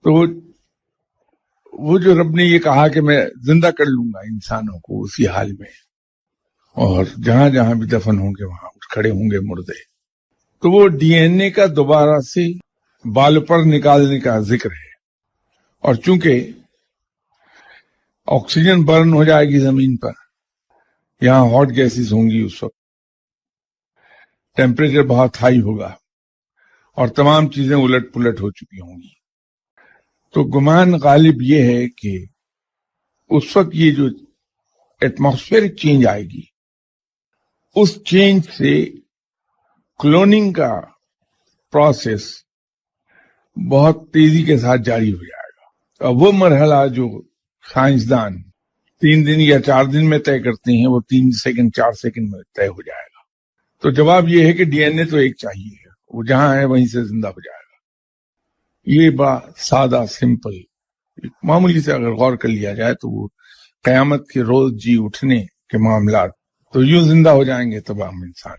تو وہ جو رب نے یہ کہا کہ میں زندہ کر لوں گا انسانوں کو اسی حال میں، اور جہاں جہاں بھی دفن ہوں گے وہاں اٹھ کھڑے ہوں گے مردے، تو وہ ڈی این اے کا دوبارہ سے بال پر نکالنے کا ذکر ہے۔ اور چونکہ آکسیجن برن ہو جائے گی زمین پر، یہاں ہاٹ گیسز ہوں گی، اس وقت ٹیمپریچر بہت ہائی ہوگا اور تمام چیزیں الٹ پلٹ ہو چکی ہوں گی، تو گمان غالب یہ ہے کہ اس وقت یہ جو ایٹماسفیئرک چینج آئے گی، اس چینج سے کلوننگ کا پروسیس بہت تیزی کے ساتھ جاری ہو جائے گا۔ اور وہ مرحلہ جو سائنسدان 3 دن یا 4 دن میں طے کرتے ہیں، وہ 3 سیکنڈ 4 سیکنڈ میں طے ہو جائے گا۔ تو جواب یہ ہے کہ ڈی این اے تو ایک چاہیے، وہ جہاں ہے وہیں سے زندہ ہو جائے گا۔ یہ بڑا سادہ سمپل معمولی سے اگر غور کر لیا جائے تو وہ قیامت کے روز جی اٹھنے کے معاملات تو یوں زندہ ہو جائیں گے تمام انسان۔